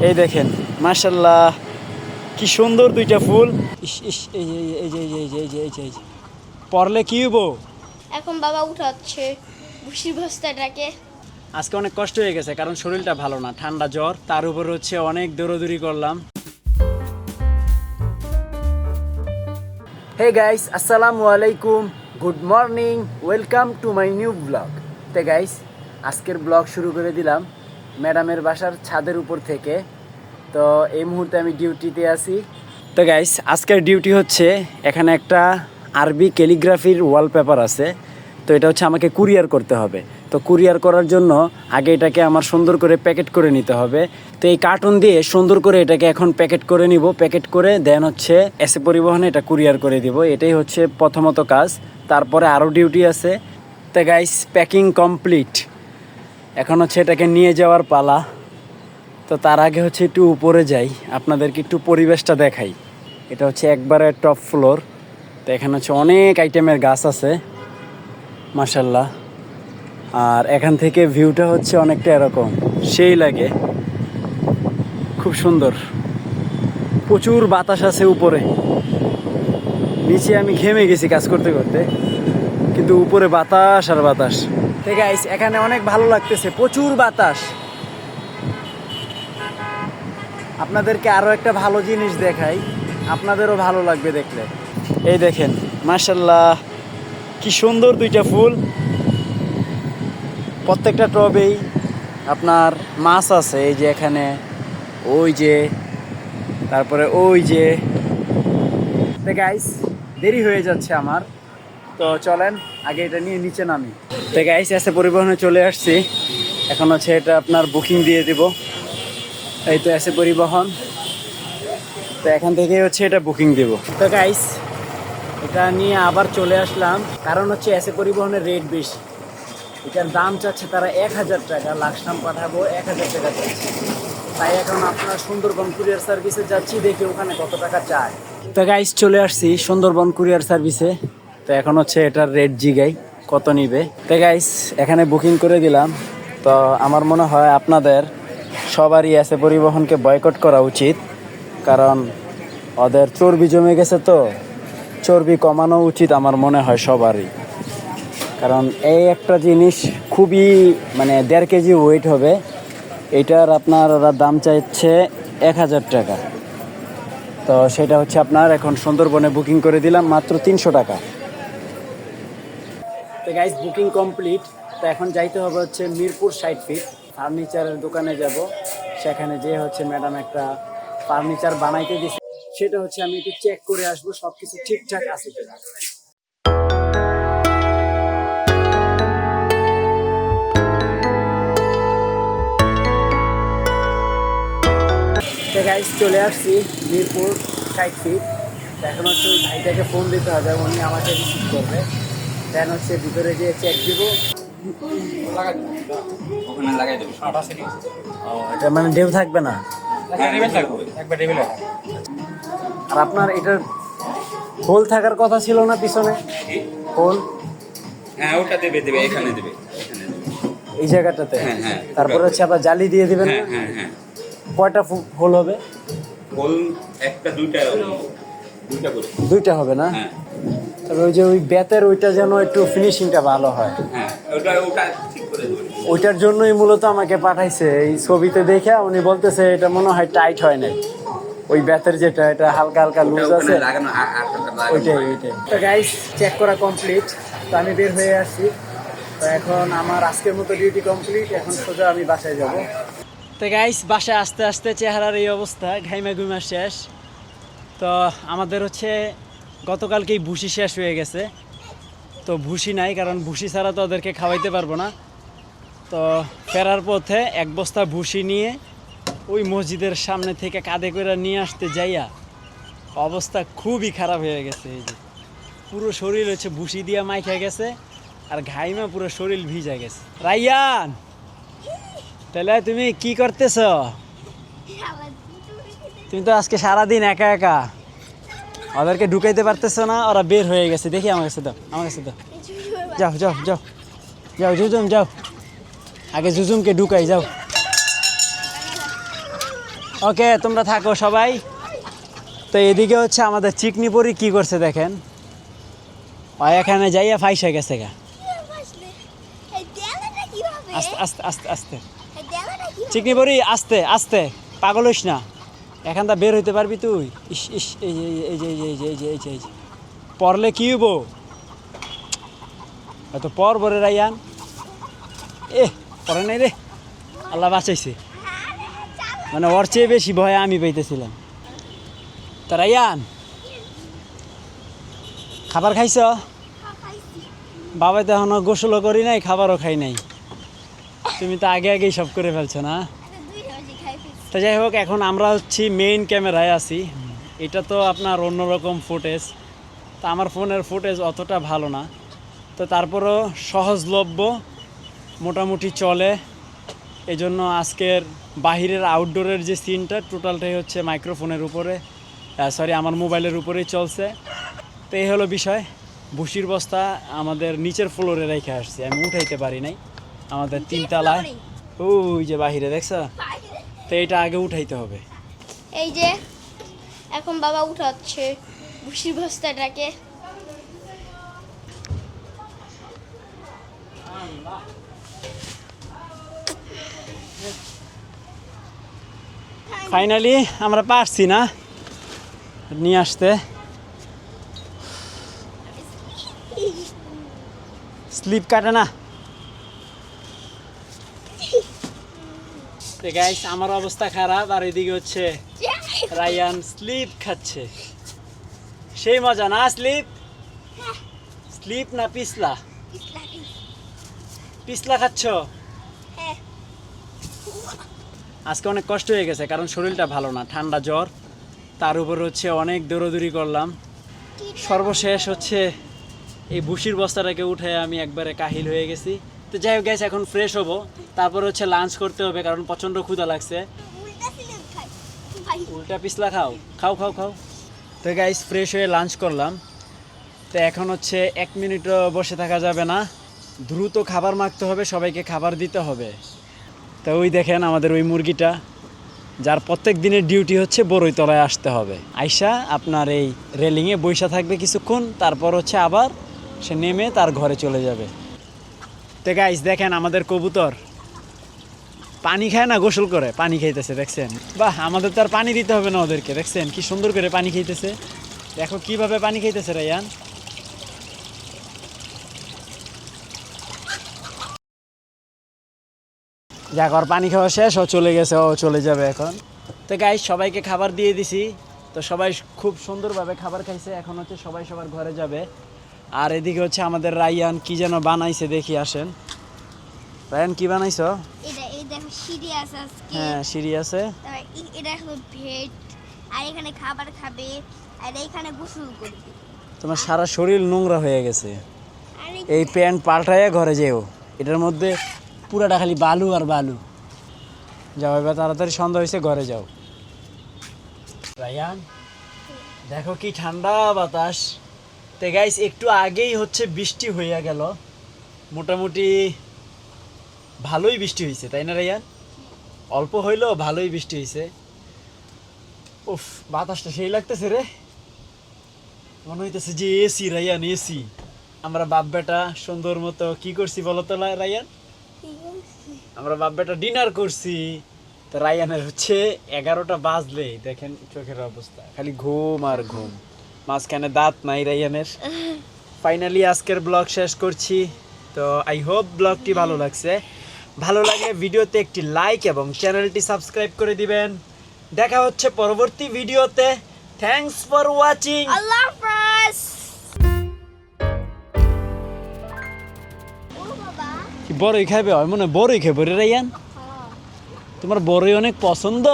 এই দেখেন মাশাআল্লাহ কি সুন্দর দুইটা ফুল। ইস ইস এই যে এই যে এই যে এই যে এই যে এই যে এই যে পরলে কি হইব? এখন বাবা উঠাচ্ছে ভুসি বস্তাটাকে। আজকে অনেক কষ্ট হয়ে গেছে কারণ শরীরটা ভালো না, ঠান্ডা জ্বর, তার উপর হচ্ছে অনেক দৌড়াদৌড়ি করলাম। হে গাইস, আসসালামু আলাইকুম, good morning, welcome to my new blog. তো গাইস আজকের ব্লগ শুরু করে দিলাম ম্যাডামের বাসার ছাদের উপর থেকে। তো এই মুহূর্তে আমি ডিউটিতে আছি। তো গাইস আজকের ডিউটি হচ্ছে এখানে একটা আরবি ক্যালিগ্রাফির ওয়ালপেপার আছে, তো এটা হচ্ছে আমাকে কুরিয়ার করতে হবে। তো কুরিয়ার করার জন্য আগে এটাকে আমার সুন্দর করে প্যাকেট করে নিতে হবে। তো এই কার্টুন দিয়ে সুন্দর করে এটাকে এখন প্যাকেট করে নিব, প্যাকেট করে দেন হচ্ছে এসে পরিবহনে এটা কুরিয়ার করে দিব। এটাই হচ্ছে প্রথমত কাজ, তারপরে আরও ডিউটি আছে। তো গাইস প্যাকিং কমপ্লিট, এখন হচ্ছে এটাকে নিয়ে যাওয়ার পালা। তো তার আগে হচ্ছে একটু উপরে যাই, আপনাদেরকে একটু পরিবেশটা দেখাই। এটা হচ্ছে একবারে টপ ফ্লোর। তো এখানে হচ্ছে অনেক আইটেমের গাছ আছে মাশাআল্লাহ। আর এখান থেকে ভিউটা হচ্ছে অনেকটা এরকম, সেই লাগে, খুব সুন্দর। প্রচুর বাতাস আছে উপরে, নিচে আমি ঘেমে গেছি কাজ করতে করতে, কিন্তু উপরে বাতাস আর বাতাস। ঠিক আছে, এখানে অনেক ভালো লাগতেছে, প্রচুর বাতাস। আপনাদেরকে আরও একটা ভালো জিনিস দেখাই, আপনাদেরও ভালো লাগবে দেখলে। এই দেখেন মাশাআল্লাহ কি সুন্দর দুইটা ফুল। প্রত্যেকটা টবেই আপনার মাছ আছে, এই যে এখানে, ওই যে, তারপরে ওই যে। তো গাইস দেরি হয়ে যাচ্ছে আমার, তো চলেন আগে এটা নিয়ে নিচে নামি। তো গাইস এসে পরিবহনে চলে আসছি, এখন হচ্ছে এটা আপনার বুকিং দিয়ে দিব। এই তো এসে পরিবহন, তো এখান থেকে হচ্ছে এটা বুকিং দিব। তো গাইস এটা নিয়ে আবার চলে আসলাম, কারণ হচ্ছে এসে পরিবহনের রেট বেশি। এটার দাম চাচ্ছে তারা 1000 টাকা, লাকসাম পাঠাবো 1000 টাকা চাচ্ছে। তাই এখন আপনার সুন্দরবন কুরিয়ার সার্ভিসে যাচ্ছি, দেখি ওখানে কত টাকা চায়। তো গাইস চলে আসছি সুন্দরবন কুরিয়ার সার্ভিসে। তো এখন হচ্ছে এটার রেট জিগাই কত নিবে। তো গাইস এখানে বুকিং করে দিলাম। তো আমার মনে হয় আপনাদের সবারই এসে পরিবহনকে বয়কট করা উচিত, কারণ ওদের চর্বি জমে গেছে, তো চর্বি কমানো উচিত আমার মনে হয় সবারই। কারণ এই একটা জিনিস খুবই মানে 1.5 কেজি ওয়েট হবে, এটার আপনার ওরা দাম চাইছে 1000 টাকা। তো সেটা হচ্ছে আপনার এখন সুন্দরবনে বুকিং করে দিলাম মাত্র 300 টাকা। তো গাইস বুকিং কমপ্লিট। তো এখন যাইতে হবে হচ্ছে মিরপুর 60 ফিট ফার্নিচারের দোকানে যাব। সেখানে যে হচ্ছে ম্যাডাম একটা ফার্নিচার বানাইতে দিচ্ছে, সেটা হচ্ছে আমি একটু চেক করে আসবো সব কিছু ঠিকঠাক আছে কিনা। গাইস চলে আসছি মিরপুর 60 ফিট। এখন হচ্ছে ওই ভাইটাকে ফোন দিতে হবে, উনি আমাকে রিসিভ করবে, দেন হচ্ছে ভিতরে গিয়ে চেক দিব। এটা মানে ঢেউ থাকবে না, আর আপনার এটার হোল থাকার কথা ছিল না পিছনে, হোল ওটা দেবে এখানে দেবে এই জায়গাটাতে। তারপরে হচ্ছে আবার জালি দিয়ে দিবেন। কয়টা হোল হবে? হোল একটা দুইটা হবে না? তবে ওই যে ওই বেতের ওইটা যেন একটু ফিনিশিংটা ভালো হয়। ওটা ঠিক করে দেবে। ওইটার জন্যই মূলত আমাকে পাঠাইছে, এই ছবিতে দেখে উনি বলতেছে এটা মনে হয় টাইট হয় নাই, ওই বেতের যেটা এটা হালকা হালকা লুজ আছে, ওইটাই। তো গাইস চেক করা কমপ্লিট, তো আমি বের হয়ে আসছি। তো এখন আমার আজকের মতো ডিউটি কমপ্লিট, এখন সোজা আমি বাসায় যাব। তো গাইস বাসায় আস্তে আস্তে চেহারার এই অবস্থা, ঘাইমা ঘুমা শেষ। তো আমাদের হচ্ছে গতকালকেই ভুসি শেষ হয়ে গেছে, তো ভুসি নাই, কারণ ভুসি ছাড়া তো ওদেরকে খাওয়াইতে পারবো না। তো ফেরার পথে 1 বস্তা ভুসি নিয়ে ওই মসজিদের সামনে থেকে কাঁধে করে নিয়ে আসতে যাইয়া অবস্থা খুবই খারাপ হয়ে গেছে। এই যে পুরো শরীর হচ্ছে ভুসি দিয়া মাইখা গেছে, আর ঘাইমা পুরো শরীর ভিজা গেছে। রাইয়ান তাহলে তুমি কি করতেছ? তুমি তো আজকে সারাদিন একা একা, ওদেরকে ঢুকাইতে পারতেছ না, ওরা বের হয়ে গেছে। দেখি আমার কাছে দাও, আমার কাছে দাও। যাও যাও যাও যাও জুজুম যাও, আগে জুজুমকে ঢুকাই যাও। ওকে তোমরা থাকো সবাই। তো এদিকে হচ্ছে আমাদের চিকনি পরি কি করছে দেখেন, ও এখানে যাইয়া ফাইসা গেছে গা। আস্তে আস্তে আস্তে আস্তে চিকনি পরি, আস্তে আস্তে, পাগল হইস না, এখানটা বের হইতে পারবি তুই। ইস ইস, এই যে এই যে এই যে এই যে এই যে এই যে এই যে পড়লে কি হইব, এত পর বরে রাইয়ান। পরে নাই রে, আল্লাহ বাঁচাইছে। মানে ওর চেয়ে বেশি ভয় আমি পাইতেছিলাম। তা রাইয়ান, খাবার খাইছ? বাবা তো এখনো গোসলও করি নাই, খাবারও খাই নাই। তুমি তো আগে আগেই সব করে ফেলছো না। তো যাই হোক, এখন আমরা হচ্ছি মেইন ক্যামেরায় আছি। এটা তো আপনার অন্যরকম ফুটেজ, তা আমার ফোনের ফুটেজ অতটা ভালো না, তো তারপরও সহজলভ্য মোটামুটি চলে। এই জন্য আজকের বাহিরের আউটডোরের যে সিনটা টোটালটাই হচ্ছে মাইক্রোফোনের উপরে, সরি আমার মোবাইলের উপরেই চলছে। তো এই হলো বিষয়। ভুসির বস্তা আমাদের নিচের ফ্লোরে রেখে আসছি, আমি উঠাইতে পারি নাই, আমাদের 3 তলায়। ওই যে বাহিরে দেখছ, তো এটা আগে উঠাইতে হবে। এই যে এখন বাবা উঠাচ্ছে ভুসির বস্তাটাকে। ফাইনালি আমরা পারছি না নিয়ে আসতে। স্লিপ কাটে না। গাইস আমার অবস্থা খারাপ, আর এদিকে হচ্ছে রায়ান স্লিপ খাচ্ছে। সেই মজা না? স্লিপ স্লিপ না পিছলা? পিছলা খাচ্ছ? আজকে অনেক কষ্ট হয়ে গেছে, কারণ শরীরটা ভালো না, ঠান্ডা জ্বর, তার উপর হচ্ছে অনেক দৌড়াদৌড়ি করলাম। সর্বশেষ হচ্ছে এই ভুসির বস্তাটাকে উঠে আমি একবারে কাহিল হয়ে গেছি। তো যাই হোক গাইস, এখন ফ্রেশ হবো, তারপর হচ্ছে লাঞ্চ করতে হবে, কারণ প্রচণ্ড ক্ষুধা লাগছে। উল্টা পিছলা খাও, খাও খাও খাও। তো গাইস ফ্রেশ হয়ে লাঞ্চ করলাম। তো এখন হচ্ছে 1 মিনিটও বসে থাকা যাবে না, দ্রুত খাবার মাখতে হবে, সবাইকে খাবার দিতে হবে। তো ওই দেখেন আমাদের ওই মুরগিটা, যার প্রত্যেক দিনের ডিউটি হচ্ছে বড়ইতলায় আসতে হবে, আইসা আপনার এই রেলিংয়ে বইসা থাকবে কিছুক্ষণ, তারপর হচ্ছে আবার সে নেমে তার ঘরে চলে যাবে। তো গাইস দেখেন আমাদের কবুতর পানি খায় না, গোসল করে পানি খাইতেছে, দেখছেন? বাহ, আমাদের তো আর পানি দিতে হবে না ওদেরকে, দেখছেন কি সুন্দর করে পানি খাইতেছে। দেখো কিভাবে পানি খাইতেছে রায়ান। যাক, ওর পানি খাওয়া শেষ, ও চলে গেছে, ও চলে যাবে এখন। তো গাইস সবাইকে খাবার দিয়ে দিছি, তো সবাই খুব সুন্দরভাবে খাবার খাইছে। এখন হচ্ছে সবাই সবার ঘরে যাবে। আর এদিকে হচ্ছে আমাদের রায়ান কি যেন বানাইছে, দেখি আসেন। রায়ান কি বানাইছো? এই দেখো সিঁড়ি আছে আজকে। হ্যাঁ সিঁড়ি আছে। এটা হলো ভেট, আর এখানে খাবার খাবে, আর এখানে গোসল করবে। তোমার সারা শরীর নোংরা হয়ে গেছে, এই প্যান্ট পাল্টাইয়া ঘরে যেও, এটার মধ্যে পুরাটা খালি বালু আর বালু। যাও এবার তাড়াতাড়ি, সন্ধ্যা হয়েছে, ঘরে যাও। রায়ান দেখো কি ঠান্ডা বাতাস। তো গাইস একটু আগেই হচ্ছে বৃষ্টি হইয়া গেল, মোটামুটি ভালোই বৃষ্টি হয়েছে, তাই না রায়ান? অল্প হইলেও ভালোই বৃষ্টি হয়েছে। উফ, বাতাসটা সেই লাগতেছে রে, মনে হইতেছে যে এসি। Ryan AC. আমরা বাপ বেটা সুন্দর মতো কি করছি বলো তো রায়ান? আমরা বাপ বেটা ডিনার করছি। তো রায়ানের হচ্ছে 11টা বাজলেই দেখেন চোখের অবস্থা, খালি ঘুম আর ঘুম, মাঝখানে দাঁত নাই রায়ানের। ফাইনালি আজকের ব্লগ শেষ করছি। তো আই হোপ ব্লগটি ভালো লাগছে, ভালো লাগলে ভিডিওতে একটি লাইক এবং চ্যানেলটি সাবস্ক্রাইব করে দিবেন। দেখা হচ্ছে পরবর্তী ভিডিওতে। Thanks for watching. আল্লাহ হাফেজ। ও বাবা, কি বড়ই খাবে? হয় মনে হয় বড়ই খাবে রে রায়ান, তোমার বড়ই অনেক পছন্দ।